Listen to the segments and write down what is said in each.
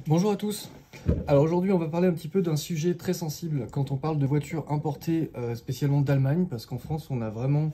Bonjour à tous. Alors aujourd'hui on va parler un petit peu d'un sujet très sensible quand on parle de voitures importées spécialement d'Allemagne, parce qu'en France on a vraiment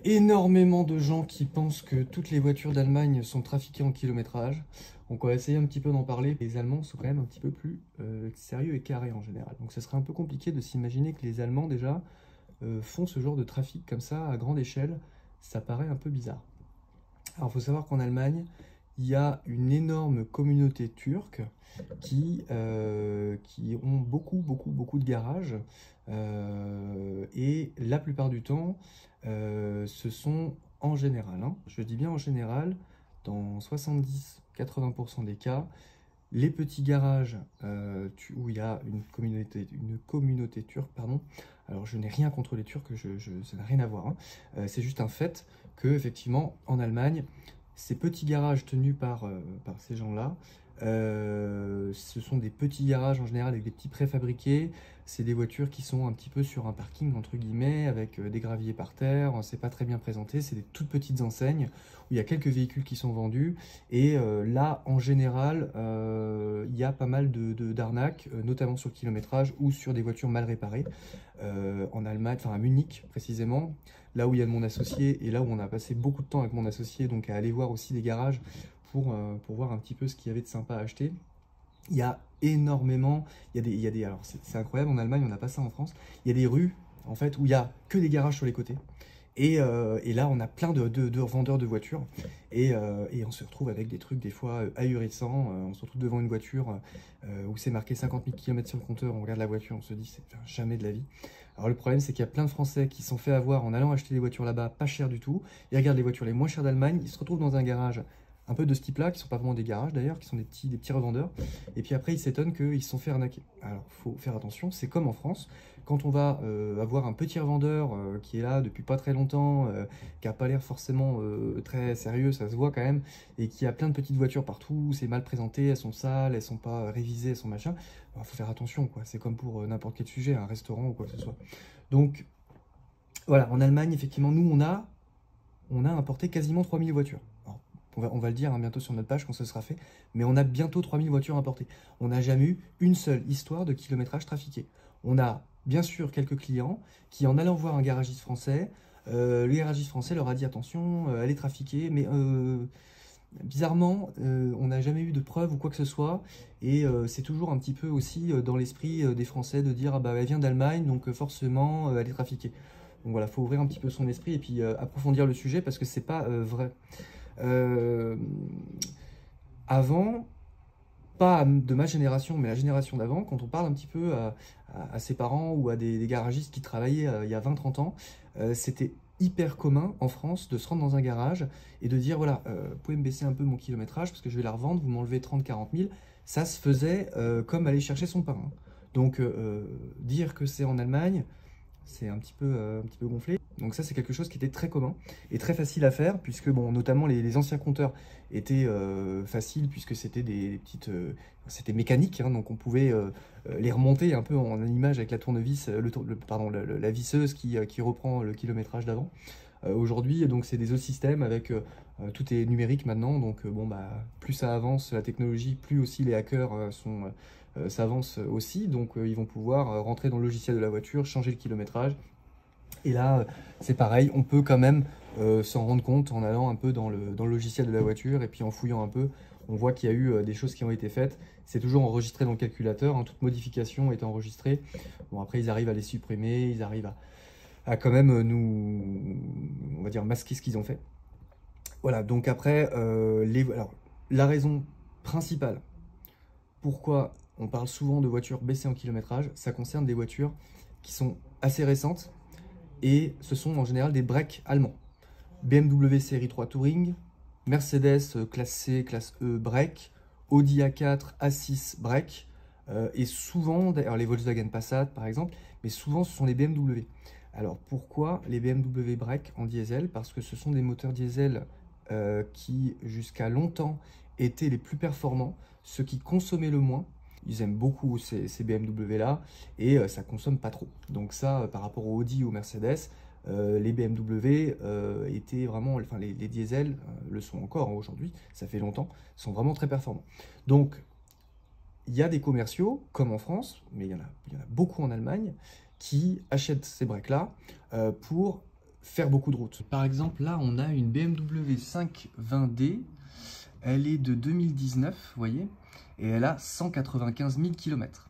énormément de gens qui pensent que toutes les voitures d'Allemagne sont trafiquées en kilométrage. Donc on va essayer un petit peu d'en parler. Les Allemands sont quand même un petit peu plus sérieux et carrés en général. Donc ce serait un peu compliqué de s'imaginer que les Allemands déjà font ce genre de trafic comme ça à grande échelle. Ça paraît un peu bizarre. Alors il faut savoir qu'en Allemagne, il y a une énorme communauté turque qui ont beaucoup de garages. Et la plupart du temps, ce sont en général, hein, je dis bien en général, dans 70-80% des cas, les petits garages où il y a une communauté turque, pardon. Alors je n'ai rien contre les Turcs, ça n'a rien à voir, hein. C'est juste un fait que effectivement en Allemagne, ces petits garages tenus par ces gens-là, ce sont des petits garages en général avec des petits préfabriqués. C'est des voitures qui sont un petit peu sur un parking entre guillemets avec des graviers par terre. C'est pas très bien présenté. C'est des toutes petites enseignes où il y a quelques véhicules qui sont vendus. Et là, en général, il y a pas mal d'arnaques, notamment sur le kilométrage ou sur des voitures mal réparées. En Allemagne, enfin à Munich précisément, là où il y a de mon associé et là où on a passé beaucoup de temps avec mon associé, donc à aller voir aussi des garages pour voir un petit peu ce qu'il y avait de sympa à acheter. Il y a énormément, alors c'est incroyable, en Allemagne on n'a pas ça en France, il y a des rues en fait où il y a que des garages sur les côtés. Et là, on a plein de vendeurs de voitures et on se retrouve avec des trucs des fois ahurissants. On se retrouve devant une voiture où c'est marqué 50 000 km sur le compteur. On regarde la voiture, on se dit c'est jamais de la vie. Alors le problème, c'est qu'il y a plein de Français qui se sont fait avoir en allant acheter des voitures là-bas, pas cher du tout. Ils regardent les voitures les moins chères d'Allemagne, ils se retrouvent dans un garage un peu de ce type-là, qui sont pas vraiment des garages d'ailleurs, qui sont des petits revendeurs. Et puis après, ils s'étonnent qu'ils se sont fait arnaquer. Alors, faut faire attention, c'est comme en France. Quand on va avoir un petit revendeur qui est là depuis pas très longtemps, qui a pas l'air forcément très sérieux, ça se voit quand même, et qui a plein de petites voitures partout, c'est mal présenté, elles sont sales, elles sont pas révisées, elles sont machin, il faut faire attention, quoi. C'est comme pour n'importe quel sujet, un restaurant ou quoi que ce soit. Donc, voilà, en Allemagne, effectivement, nous, on a importé quasiment 3000 voitures. Alors, on va le dire hein, bientôt sur notre page quand ce sera fait, mais on a bientôt 3000 voitures importées. On n'a jamais eu une seule histoire de kilométrage trafiqué. On a bien sûr quelques clients qui, en allant voir un garagiste français, le garagiste français leur a dit attention, elle est trafiquée, mais bizarrement, on n'a jamais eu de preuves ou quoi que ce soit, et c'est toujours un petit peu aussi dans l'esprit des Français de dire ah bah elle vient d'Allemagne, donc forcément elle est trafiquée. Donc voilà, il faut ouvrir un petit peu son esprit et puis approfondir le sujet parce que c'est pas vrai. Euh, Avant, pas de ma génération, mais la génération d'avant, quand on parle un petit peu à ses parents ou à des garagistes qui travaillaient il y a 20-30 ans, c'était hyper commun en France de se rendre dans un garage et de dire voilà, vous pouvez me baisser un peu mon kilométrage parce que je vais la revendre, vous m'enlevez 30-40 000. Ça se faisait comme aller chercher son pain, hein. Donc dire que c'est en Allemagne, c'est un petit peu gonflé. Donc ça, c'est quelque chose qui était très commun et très facile à faire, puisque bon, notamment les anciens compteurs étaient faciles, puisque c'était des petites, c'était mécanique, hein, donc on pouvait les remonter un peu en image avec la tournevis, pardon, la visseuse qui reprend le kilométrage d'avant. Aujourd'hui, donc c'est des autres systèmes avec tout est numérique maintenant, donc bon bah plus ça avance la technologie, plus aussi les hackers s'avancent aussi, donc ils vont pouvoir rentrer dans le logiciel de la voiture, changer le kilométrage. Et là, c'est pareil, on peut quand même s'en rendre compte en allant un peu dans le logiciel de la voiture et puis en fouillant un peu, on voit qu'il y a eu des choses qui ont été faites. C'est toujours enregistré dans le calculateur, hein, toute modification est enregistrée. Bon, après, ils arrivent à les supprimer, ils arrivent à quand même on va dire, masquer ce qu'ils ont fait. Voilà, donc après, alors, la raison principale pourquoi on parle souvent de voitures baissées en kilométrage, ça concerne des voitures qui sont assez récentes et ce sont en général des breaks allemands. BMW série 3 Touring, Mercedes classe C, classe E break, Audi A4, A6 break, et souvent, d'ailleurs les Volkswagen Passat par exemple, mais souvent ce sont les BMW. Alors pourquoi les BMW break en diesel? Parce que ce sont des moteurs diesel qui jusqu'à longtemps étaient les plus performants, ceux qui consommaient le moins. Ils aiment beaucoup ces BMW là et ça consomme pas trop. Donc ça, par rapport au Audi ou au Mercedes, les BMW étaient vraiment, enfin les diesels le sont encore hein, aujourd'hui, ça fait longtemps, sont vraiment très performants. Donc il y a des commerciaux, comme en France, mais il y en a beaucoup en Allemagne, qui achètent ces breaks-là pour faire beaucoup de routes. Par exemple, là, on a une BMW 520D, elle est de 2019, vous voyez, et elle a 195 000 km.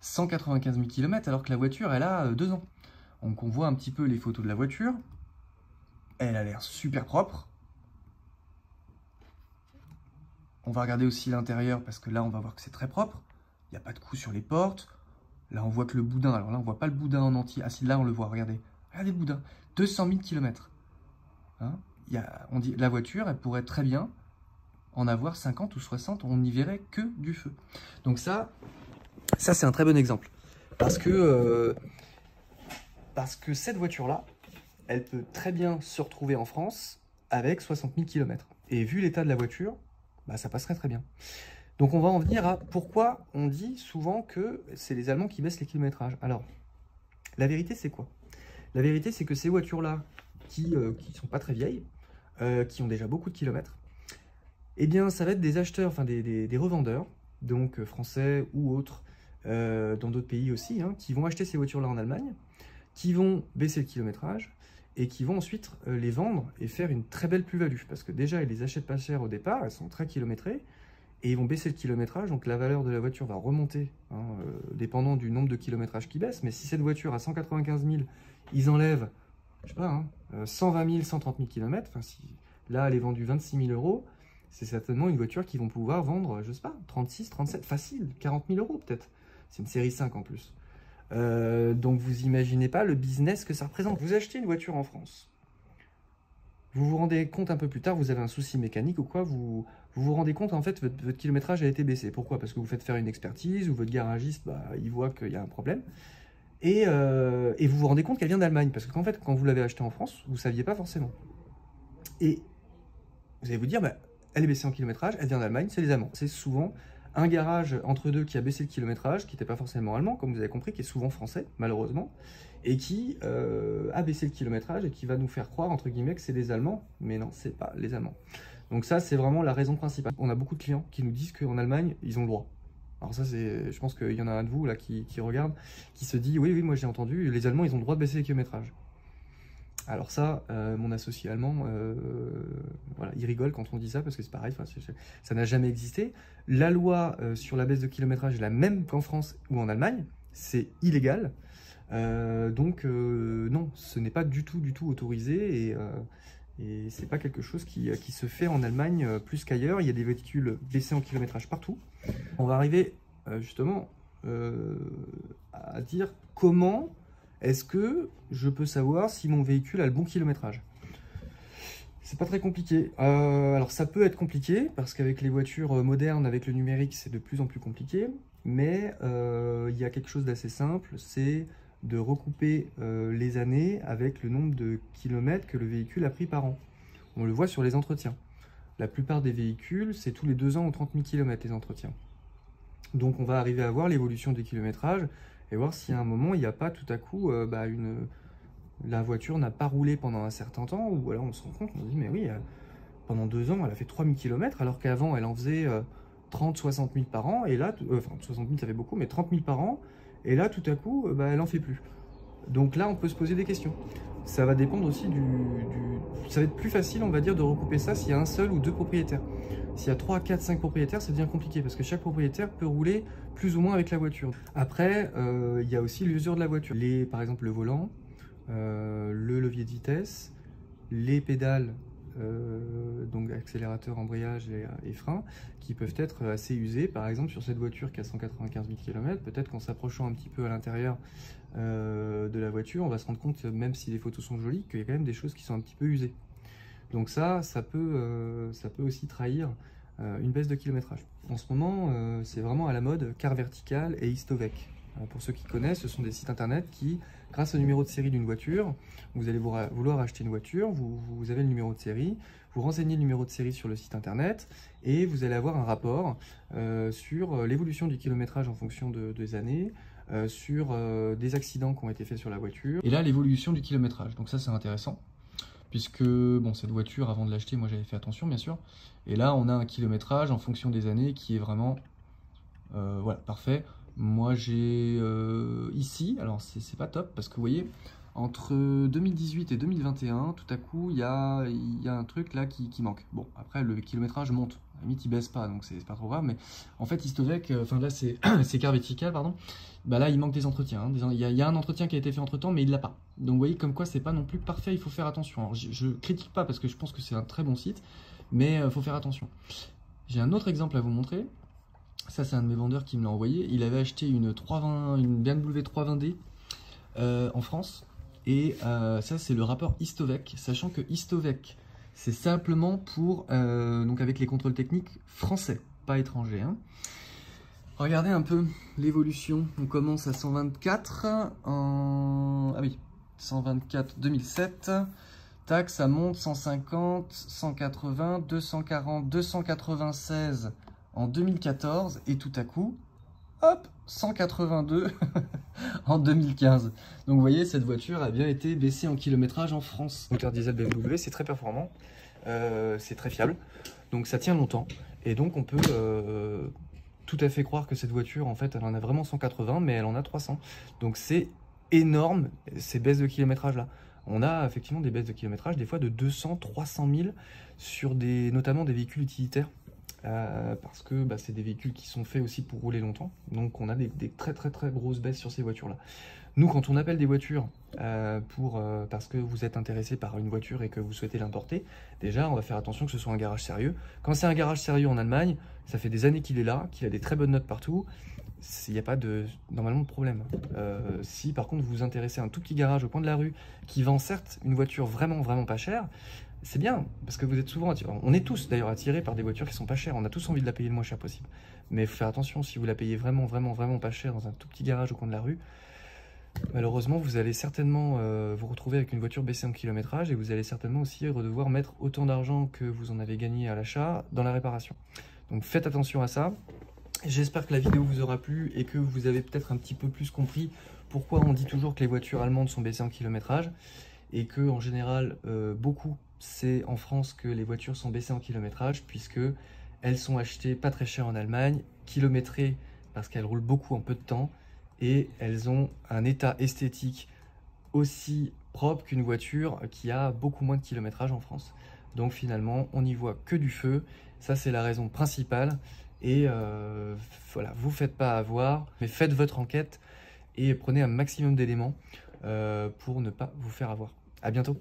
195 000 km alors que la voiture, elle a 2 ans. Donc on voit un petit peu les photos de la voiture, elle a l'air super propre. On va regarder aussi l'intérieur parce que là, on va voir que c'est très propre. Il n'y a pas de coup sur les portes. Là, on voit que le boudin, alors là, on voit pas le boudin en entier. Ah si, là, on le voit, regardez. Regardez le boudin. 200 000 km. Hein, on dit, la voiture, elle pourrait très bien en avoir 50 ou 60. On n'y verrait que du feu. Donc ça c'est un très bon exemple. Parce que cette voiture-là, elle peut très bien se retrouver en France avec 60 000 km. Et vu l'état de la voiture, bah, ça passerait très bien. Donc on va en venir à pourquoi on dit souvent que c'est les Allemands qui baissent les kilométrages. Alors, la vérité c'est quoi? La vérité c'est que ces voitures-là, qui sont pas très vieilles, qui ont déjà beaucoup de kilomètres, eh bien ça va être des acheteurs, enfin des revendeurs, donc français ou autres, dans d'autres pays aussi, hein, qui vont acheter ces voitures-là en Allemagne, qui vont baisser le kilométrage, et qui vont ensuite les vendre et faire une très belle plus-value. Parce que déjà, ils les achètent pas cher au départ, elles sont très kilométrées, et ils vont baisser le kilométrage, donc la valeur de la voiture va remonter, hein, dépendant du nombre de kilométrages qui baisse. Mais si cette voiture a 195 000, ils enlèvent, je sais pas, hein, 120 000, 130 000 km, enfin, si là, elle est vendue 26 000 euros, c'est certainement une voiture qu'ils vont pouvoir vendre, je sais pas, 36, 37, facile, 40 000 euros peut-être. C'est une série 5 en plus. Donc vous imaginez pas le business que ça représente. Vous achetez une voiture en France, vous vous rendez compte un peu plus tard, vous avez un souci mécanique ou quoi, vous vous rendez compte en fait votre kilométrage a été baissé. Pourquoi? Parce que vous faites faire une expertise ou votre garagiste, bah, il voit qu'il y a un problème. Et vous vous rendez compte qu'elle vient d'Allemagne. Parce qu'en fait, quand vous l'avez achetée en France, vous ne saviez pas forcément. Et vous allez vous dire, bah, elle est baissée en kilométrage, elle vient d'Allemagne, c'est les Allemands. C'est souvent un garage entre deux qui a baissé le kilométrage, qui n'était pas forcément allemand, comme vous avez compris, qui est souvent français, malheureusement, et qui a baissé le kilométrage et qui va nous faire croire, entre guillemets, que c'est des Allemands, mais non, c'est pas les Allemands. Donc ça, c'est vraiment la raison principale. On a beaucoup de clients qui nous disent qu'en Allemagne, ils ont le droit. Alors ça, je pense qu'il y en a un de vous là qui regarde, qui se dit, oui, moi j'ai entendu, les Allemands, ils ont le droit de baisser les kilométrages. Alors ça, mon associé allemand, voilà, il rigole quand on dit ça, parce que c'est pareil, ça n'a jamais existé. La loi sur la baisse de kilométrage est la même qu'en France ou en Allemagne, c'est illégal. Donc non, ce n'est pas du tout autorisé, et c'est pas quelque chose qui se fait en Allemagne plus qu'ailleurs. Il y a des véhicules baissés en kilométrage partout. On va arriver justement à dire comment est-ce que je peux savoir si mon véhicule a le bon kilométrage. C'est pas très compliqué. Alors ça peut être compliqué, parce qu'avec les voitures modernes, avec le numérique, c'est de plus en plus compliqué. Mais il y a quelque chose d'assez simple, c'est de recouper les années avec le nombre de kilomètres que le véhicule a pris par an. On le voit sur les entretiens. La plupart des véhicules, c'est tous les 2 ans ou 30 000 km les entretiens. Donc on va arriver à voir l'évolution des kilométrages et voir si à un moment, il n'y a pas tout à coup, la voiture n'a pas roulé pendant un certain temps, ou alors on se rend compte, on se dit, mais oui, pendant 2 ans, elle a fait 3000 km, alors qu'avant, elle en faisait 30, 60 000 par an, et là, enfin 60 000 ça fait beaucoup, mais 30 000 par an, et là, tout à coup, elle en fait plus. Donc là, on peut se poser des questions. Ça va dépendre aussi ça va être plus facile, on va dire, de recouper ça s'il y a un seul ou 2 propriétaires. S'il y a 3, 4, 5 propriétaires, ça devient compliqué, parce que chaque propriétaire peut rouler plus ou moins avec la voiture. Après, il y a aussi l'usure de la voiture. Par exemple, le volant, le levier de vitesse, les pédales, donc accélérateur, embrayage et frein, qui peuvent être assez usés. Par exemple, sur cette voiture qui a 195 000 km, peut-être qu'en s'approchant un petit peu à l'intérieur de la voiture, on va se rendre compte, même si les photos sont jolies, qu'il y a quand même des choses qui sont un petit peu usées. Donc ça peut aussi trahir une baisse de kilométrage. En ce moment, c'est vraiment à la mode car vertical et Histovec. Pour ceux qui connaissent, ce sont des sites internet qui, grâce au numéro de série d'une voiture, vous allez vouloir acheter une voiture, vous avez le numéro de série, vous renseignez le numéro de série sur le site internet et vous allez avoir un rapport sur l'évolution du kilométrage en fonction des années, sur des accidents qui ont été faits sur la voiture. Et là, l'évolution du kilométrage. Donc ça, c'est intéressant, puisque bon, cette voiture, avant de l'acheter, moi j'avais fait attention, bien sûr. Et là, on a un kilométrage en fonction des années qui est vraiment Voilà, parfait. Moi j'ai ici, alors c'est pas top parce que vous voyez, entre 2018 et 2021, tout à coup il y a un truc là qui manque. Bon, après le kilométrage monte, à la limite il baisse pas, donc c'est pas trop grave, mais en fait Istovec, enfin là c'est Car Vertical, pardon, bah là il manque des entretiens, hein. Il y a un entretien qui a été fait entre temps, mais il l'a pas. Donc vous voyez comme quoi c'est pas non plus parfait, il faut faire attention. Alors, je critique pas parce que je pense que c'est un très bon site, mais il faut faire attention. J'ai un autre exemple à vous montrer. Ça, c'est un de mes vendeurs qui me l'a envoyé. Il avait acheté une BMW 320D en France. Et ça, c'est le rapport Istovec. Sachant que Istovec, c'est simplement pour, donc avec les contrôles techniques français, pas étrangers, hein. Regardez un peu l'évolution. On commence à 124 en... Ah oui, 124 2007. Tac, ça monte 150, 180, 240, 296 en 2014 et tout à coup, hop, 182 en 2015. Donc vous voyez, cette voiture a bien été baissée en kilométrage en France. Moteur diesel BMW, c'est très performant, c'est très fiable, donc ça tient longtemps. Et donc on peut tout à fait croire que cette voiture, en fait, elle en a vraiment 180, mais elle en a 300. Donc c'est énorme, ces baisses de kilométrage là. On a effectivement des baisses de kilométrage, des fois de 200, 300 000 sur notamment des véhicules utilitaires. Parce que bah, c'est des véhicules qui sont faits aussi pour rouler longtemps. Donc on a des très grosses baisses sur ces voitures-là. Nous, quand on appelle des voitures parce que vous êtes intéressé par une voiture et que vous souhaitez l'importer, déjà on va faire attention que ce soit un garage sérieux. Quand c'est un garage sérieux en Allemagne, ça fait des années qu'il est là, qu'il a des très bonnes notes partout. Il n'y a pas normalement de problème. Si par contre vous vous intéressez à un tout petit garage au coin de la rue qui vend certes une voiture vraiment pas chère, c'est bien, parce que vous êtes souvent attirés. On est tous d'ailleurs attirés par des voitures qui sont pas chères. On a tous envie de la payer le moins cher possible. Mais il faut faire attention, si vous la payez vraiment pas cher dans un tout petit garage au coin de la rue, malheureusement vous allez certainement vous retrouver avec une voiture baissée en kilométrage et vous allez certainement aussi devoir mettre autant d'argent que vous en avez gagné à l'achat dans la réparation. Donc faites attention à ça. J'espère que la vidéo vous aura plu et que vous avez peut-être un petit peu plus compris pourquoi on dit toujours que les voitures allemandes sont baissées en kilométrage et que en général beaucoup c'est en France que les voitures sont baissées en kilométrage puisque elles sont achetées pas très cher en Allemagne, kilométrées parce qu'elles roulent beaucoup en peu de temps et elles ont un état esthétique aussi propre qu'une voiture qui a beaucoup moins de kilométrage en France. Donc finalement on n'y voit que du feu, ça c'est la raison principale. Et voilà, vous faites pas avoir, mais faites votre enquête et prenez un maximum d'éléments pour ne pas vous faire avoir. À bientôt.